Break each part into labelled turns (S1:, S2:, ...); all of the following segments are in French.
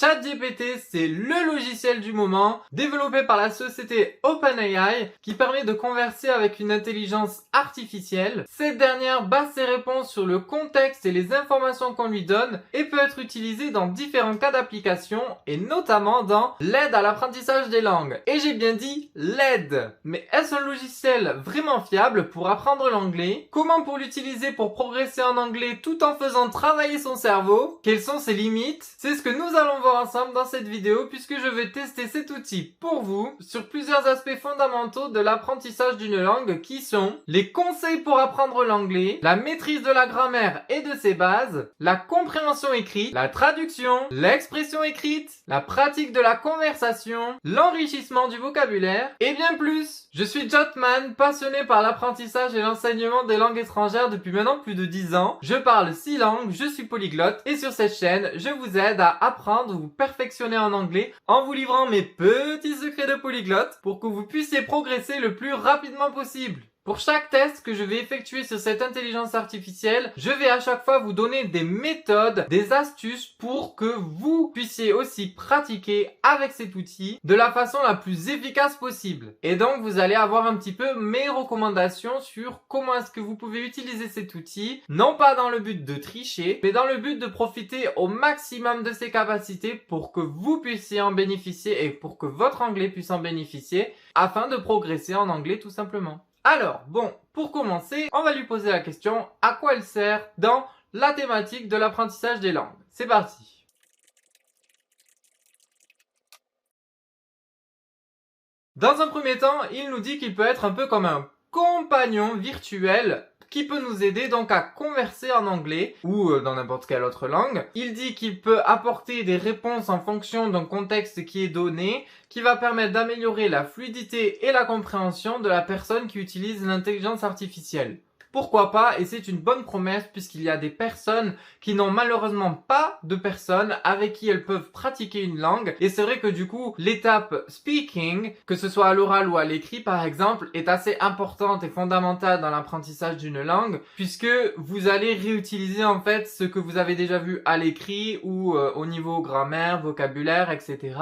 S1: ChatGPT, c'est le logiciel du moment, développé par la société OpenAI, qui permet de converser avec une intelligence artificielle. Cette dernière base ses réponses sur le contexte et les informations qu'on lui donne et peut être utilisée dans différents cas d'application et notamment dans l'aide à l'apprentissage des langues. Et j'ai bien dit l'aide. Mais est-ce un logiciel vraiment fiable pour apprendre l'anglais? Comment pour l'utiliser pour progresser en anglais tout en faisant travailler son cerveau? Quelles sont ses limites? C'est ce que nous allons voir ensemble dans cette vidéo puisque je vais tester cet outil pour vous sur plusieurs aspects fondamentaux de l'apprentissage d'une langue qui sont les conseils pour apprendre l'anglais, la maîtrise de la grammaire et de ses bases, la compréhension écrite, la traduction, l'expression écrite, la pratique de la conversation, l'enrichissement du vocabulaire et bien plus. Je suis Jotman, passionné par l'apprentissage et l'enseignement des langues étrangères depuis maintenant plus de 10 ans. Je parle 6 langues, je suis polyglotte et sur cette chaîne, je vous aide à apprendre ou vous perfectionner en anglais en vous livrant mes petits secrets de polyglotte pour que vous puissiez progresser le plus rapidement possible. Pour chaque test que je vais effectuer sur cette intelligence artificielle, je vais à chaque fois vous donner des méthodes, des astuces pour que vous puissiez aussi pratiquer avec cet outil de la façon la plus efficace possible. Et donc vous allez avoir un petit peu mes recommandations sur comment est-ce que vous pouvez utiliser cet outil, non pas dans le but de tricher, mais dans le but de profiter au maximum de ses capacités pour que vous puissiez en bénéficier et pour que votre anglais puisse en bénéficier afin de progresser en anglais tout simplement. Alors, bon, pour commencer, on va lui poser la question à quoi elle sert dans la thématique de l'apprentissage des langues. C'est parti. Dans un premier temps, il nous dit qu'il peut être un peu comme un compagnon virtuel qui peut nous aider donc à converser en anglais ou dans n'importe quelle autre langue. Il dit qu'il peut apporter des réponses en fonction d'un contexte qui est donné, qui va permettre d'améliorer la fluidité et la compréhension de la personne qui utilise l'intelligence artificielle. Pourquoi pas, et c'est une bonne promesse puisqu'il y a des personnes qui n'ont malheureusement pas de personnes avec qui elles peuvent pratiquer une langue. Et c'est vrai que du coup, l'étape speaking, que ce soit à l'oral ou à l'écrit par exemple, est assez importante et fondamentale dans l'apprentissage d'une langue puisque vous allez réutiliser en fait ce que vous avez déjà vu à l'écrit ou au niveau grammaire, vocabulaire, etc.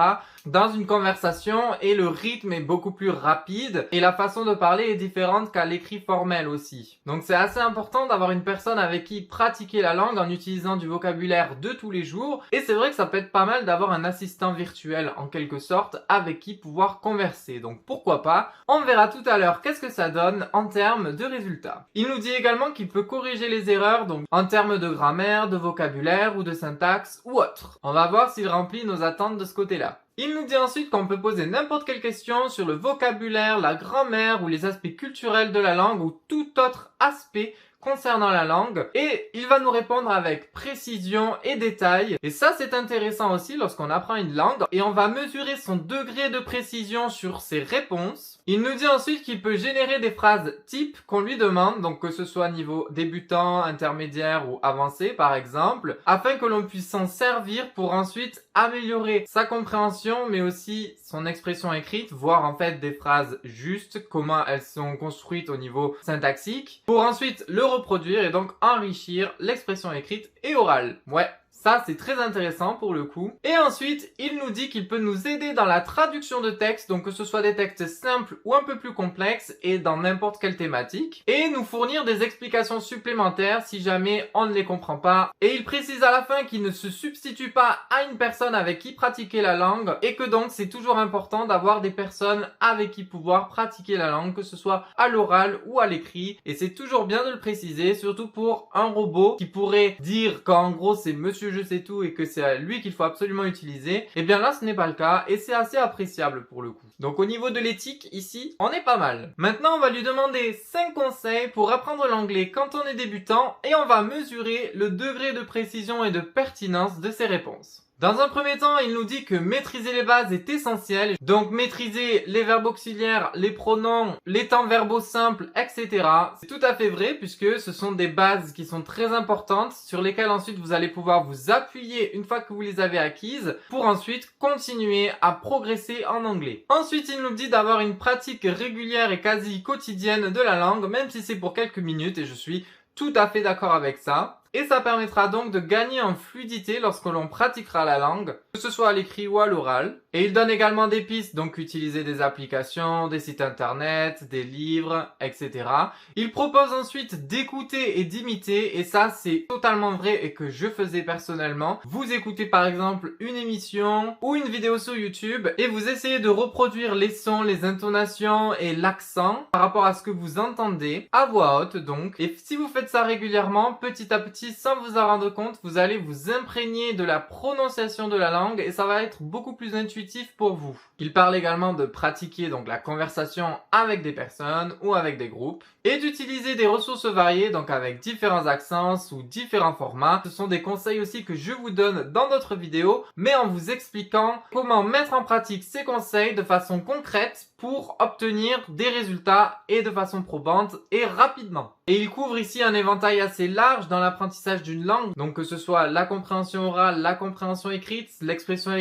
S1: dans une conversation et le rythme est beaucoup plus rapide et la façon de parler est différente qu'à l'écrit formel aussi. Donc c'est assez important d'avoir une personne avec qui pratiquer la langue en utilisant du vocabulaire de tous les jours et c'est vrai que ça peut être pas mal d'avoir un assistant virtuel en quelque sorte avec qui pouvoir converser. Donc pourquoi pas, on verra tout à l'heure qu'est-ce que ça donne en termes de résultats. Il nous dit également qu'il peut corriger les erreurs donc en termes de grammaire, de vocabulaire ou de syntaxe ou autre. On va voir s'il remplit nos attentes de ce côté-là. Il nous dit ensuite qu'on peut poser n'importe quelle question sur le vocabulaire, la grammaire ou les aspects culturels de la langue ou tout autre aspect concernant la langue et il va nous répondre avec précision et détail et ça c'est intéressant aussi lorsqu'on apprend une langue et on va mesurer son degré de précision sur ses réponses. Il nous dit ensuite qu'il peut générer des phrases types qu'on lui demande, donc que ce soit niveau débutant, intermédiaire ou avancé par exemple, afin que l'on puisse s'en servir pour ensuite améliorer sa compréhension mais aussi son expression écrite, voir en fait des phrases justes, comment elles sont construites au niveau syntaxique, pour ensuite le reproduire et donc enrichir l'expression écrite et orale. Ouais. Ça, c'est très intéressant pour le coup. Et ensuite, il nous dit qu'il peut nous aider dans la traduction de textes, donc que ce soit des textes simples ou un peu plus complexes et dans n'importe quelle thématique. Et nous fournir des explications supplémentaires si jamais on ne les comprend pas. Et il précise à la fin qu'il ne se substitue pas à une personne avec qui pratiquer la langue et que donc c'est toujours important d'avoir des personnes avec qui pouvoir pratiquer la langue, que ce soit à l'oral ou à l'écrit. Et c'est toujours bien de le préciser, surtout pour un robot qui pourrait dire qu'en gros c'est monsieur je sais tout et que c'est lui qu'il faut absolument utiliser, et bien là ce n'est pas le cas et c'est assez appréciable pour le coup. Donc au niveau de l'éthique ici, on est pas mal. Maintenant on va lui demander 5 conseils pour apprendre l'anglais quand on est débutant et on va mesurer le degré de précision et de pertinence de ses réponses. Dans un premier temps, il nous dit que maîtriser les bases est essentiel. Donc maîtriser les verbes auxiliaires, les pronoms, les temps verbaux simples, etc. C'est tout à fait vrai puisque ce sont des bases qui sont très importantes sur lesquelles ensuite vous allez pouvoir vous appuyer une fois que vous les avez acquises pour ensuite continuer à progresser en anglais. Ensuite, il nous dit d'avoir une pratique régulière et quasi quotidienne de la langue, même si c'est pour quelques minutes et je suis tout à fait d'accord avec ça. Et ça permettra donc de gagner en fluidité lorsque l'on pratiquera la langue, que ce soit à l'écrit ou à l'oral. Et il donne également des pistes, donc utiliser des applications, des sites internet, des livres, etc. Il propose ensuite d'écouter et d'imiter, et ça c'est totalement vrai et que je faisais personnellement. Vous écoutez par exemple une émission ou une vidéo sur YouTube et vous essayez de reproduire les sons, les intonations et l'accent par rapport à ce que vous entendez à voix haute donc. Et si vous faites ça régulièrement, petit à petit, sans vous en rendre compte, vous allez vous imprégner de la prononciation de la langue et ça va être beaucoup plus intuitif pour vous. Il parle également de pratiquer donc la conversation avec des personnes ou avec des groupes et d'utiliser des ressources variées donc avec différents accents ou différents formats. Ce sont des conseils aussi que je vous donne dans d'autres vidéos, mais en vous expliquant comment mettre en pratique ces conseils de façon concrète pour obtenir des résultats et de façon probante et rapidement. Et il couvre ici un éventail assez large dans l'apprentissage d'une langue, donc que ce soit la compréhension orale, la compréhension écrite, l'expression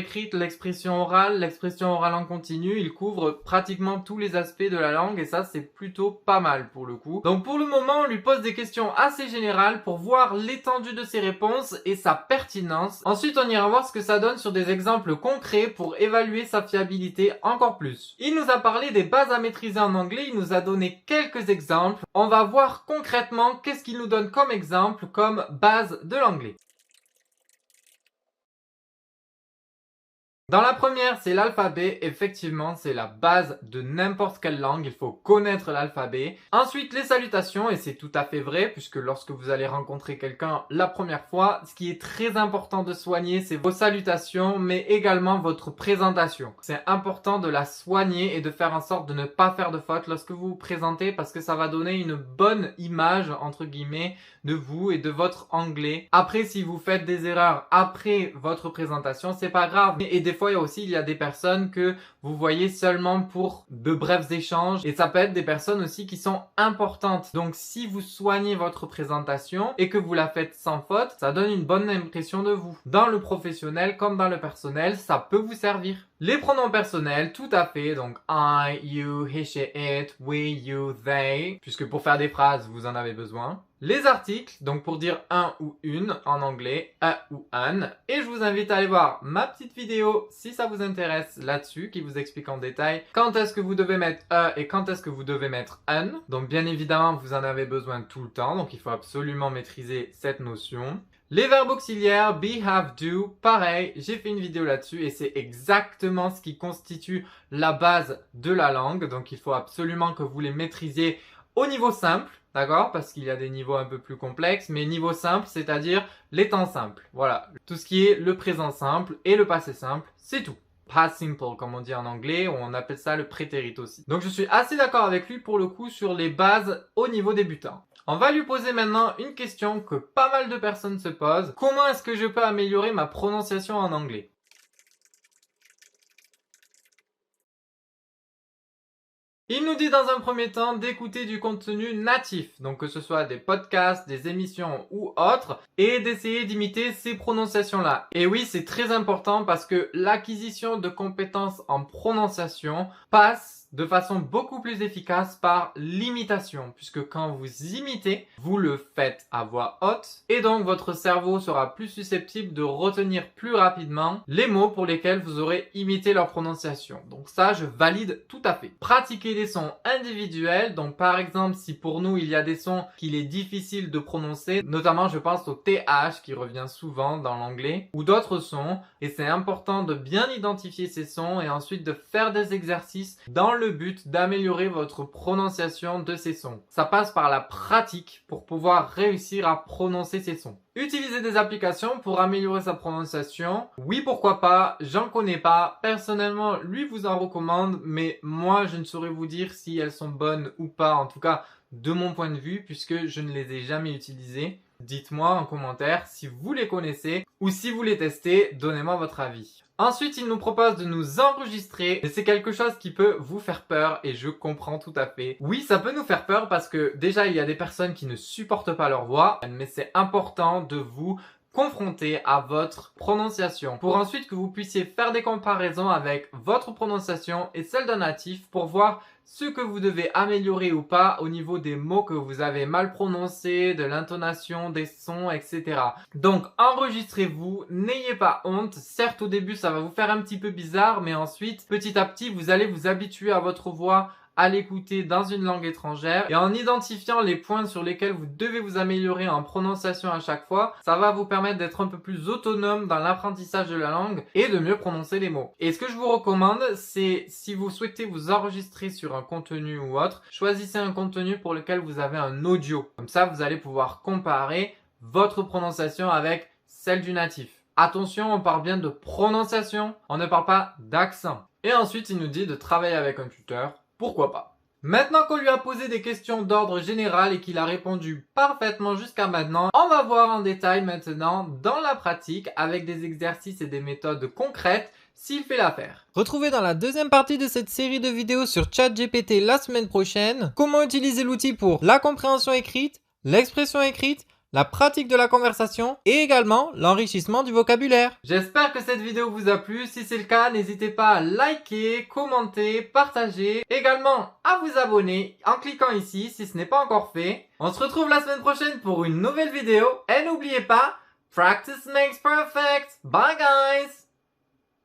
S1: orale en continu, il couvre pratiquement tous les aspects de la langue et ça c'est plutôt pas mal pour le coup. Donc pour le moment on lui pose des questions assez générales pour voir l'étendue de ses réponses et sa pertinence. Ensuite on ira voir ce que ça donne sur des exemples concrets pour évaluer sa fiabilité encore plus. Il nous a parlé des bases à maîtriser en anglais, il nous a donné quelques exemples. On va voir concrètement qu'est-ce qu'il nous donne comme exemple, comme base de l'anglais. Dans la première, c'est l'alphabet. Effectivement, c'est la base de n'importe quelle langue. Il faut connaître l'alphabet. Ensuite, les salutations. Et c'est tout à fait vrai, puisque lorsque vous allez rencontrer quelqu'un la première fois, ce qui est très important de soigner, c'est vos salutations, mais également votre présentation. C'est important de la soigner et de faire en sorte de ne pas faire de fautes lorsque vous vous présentez, parce que ça va donner une bonne image, entre guillemets, de vous et de votre anglais. Après, si vous faites des erreurs après votre présentation, c'est pas grave. Et des fois, il y a des personnes que vous voyez seulement pour de brefs échanges et ça peut être des personnes aussi qui sont importantes. Donc, si vous soignez votre présentation et que vous la faites sans faute, ça donne une bonne impression de vous. Dans le professionnel comme dans le personnel, ça peut vous servir. Les pronoms personnels, tout à fait, donc I, you, he, she, it, we, you, they, puisque pour faire des phrases, vous en avez besoin. Les articles, donc pour dire un ou une en anglais, a ou an. Et je vous invite à aller voir ma petite vidéo si ça vous intéresse là-dessus, qui vous explique en détail quand est-ce que vous devez mettre a et quand est-ce que vous devez mettre an. Donc bien évidemment, vous en avez besoin tout le temps, donc il faut absolument maîtriser cette notion. Les verbes auxiliaires, be, have, do, pareil, j'ai fait une vidéo là-dessus et c'est exactement ce qui constitue la base de la langue. Donc il faut absolument que vous les maîtrisiez au niveau simple, d'accord? Parce qu'il y a des niveaux un peu plus complexes, mais niveau simple, c'est-à-dire les temps simples. Voilà, tout ce qui est le présent simple et le passé simple, c'est tout. Past simple, comme on dit en anglais, ou on appelle ça le prétérit aussi. Donc je suis assez d'accord avec lui pour le coup sur les bases au niveau débutant. On va lui poser maintenant une question que pas mal de personnes se posent. Comment est-ce que je peux améliorer ma prononciation en anglais? Il nous dit dans un premier temps d'écouter du contenu natif, donc que ce soit des podcasts, des émissions ou autres, et d'essayer d'imiter ces prononciations-là. Et oui, c'est très important parce que l'acquisition de compétences en prononciation passe de façon beaucoup plus efficace par l'imitation, puisque quand vous imitez, vous le faites à voix haute, et donc votre cerveau sera plus susceptible de retenir plus rapidement les mots pour lesquels vous aurez imité leur prononciation. Donc ça, je valide tout à fait. Pratiquer des sons individuels, donc par exemple, si pour nous, il y a des sons qu'il est difficile de prononcer, notamment je pense au TH qui revient souvent dans l'anglais, ou d'autres sons, et c'est important de bien identifier ces sons et ensuite de faire des exercices dans le but d'améliorer votre prononciation de ces sons. Ça passe par la pratique pour pouvoir réussir à prononcer ces sons. Utiliser des applications pour améliorer sa prononciation. Oui, pourquoi pas, j'en connais pas. Personnellement, lui vous en recommande, mais moi je ne saurais vous dire si elles sont bonnes ou pas, en tout cas de mon point de vue, puisque je ne les ai jamais utilisées. Dites-moi en commentaire si vous les connaissez ou si vous les testez, donnez-moi votre avis. Ensuite, il nous propose de nous enregistrer, et c'est quelque chose qui peut vous faire peur, et je comprends tout à fait. Oui, ça peut nous faire peur parce que déjà, il y a des personnes qui ne supportent pas leur voix, mais c'est important de vous confronté à votre prononciation pour ensuite que vous puissiez faire des comparaisons avec votre prononciation et celle d'un natif pour voir ce que vous devez améliorer ou pas au niveau des mots que vous avez mal prononcés, de l'intonation, des sons, etc. Donc enregistrez-vous, n'ayez pas honte. Certes au début ça va vous faire un petit peu bizarre, mais ensuite petit à petit vous allez vous habituer à votre voix, à l'écouter dans une langue étrangère et en identifiant les points sur lesquels vous devez vous améliorer en prononciation à chaque fois, ça va vous permettre d'être un peu plus autonome dans l'apprentissage de la langue et de mieux prononcer les mots. Et ce que je vous recommande, c'est si vous souhaitez vous enregistrer sur un contenu ou autre, choisissez un contenu pour lequel vous avez un audio. Comme ça, vous allez pouvoir comparer votre prononciation avec celle du natif. Attention, on parle bien de prononciation, on ne parle pas d'accent. Et ensuite, il nous dit de travailler avec un tuteur. Pourquoi pas? Maintenant qu'on lui a posé des questions d'ordre général et qu'il a répondu parfaitement jusqu'à maintenant, on va voir en détail maintenant dans la pratique avec des exercices et des méthodes concrètes s'il fait l'affaire. Retrouvez dans la deuxième partie de cette série de vidéos sur ChatGPT la semaine prochaine comment utiliser l'outil pour la compréhension écrite, l'expression écrite, la pratique de la conversation et également l'enrichissement du vocabulaire. J'espère que cette vidéo vous a plu. Si c'est le cas, n'hésitez pas à liker, commenter, partager. Également à vous abonner en cliquant ici si ce n'est pas encore fait. On se retrouve la semaine prochaine pour une nouvelle vidéo. Et n'oubliez pas, practice makes perfect. Bye guys!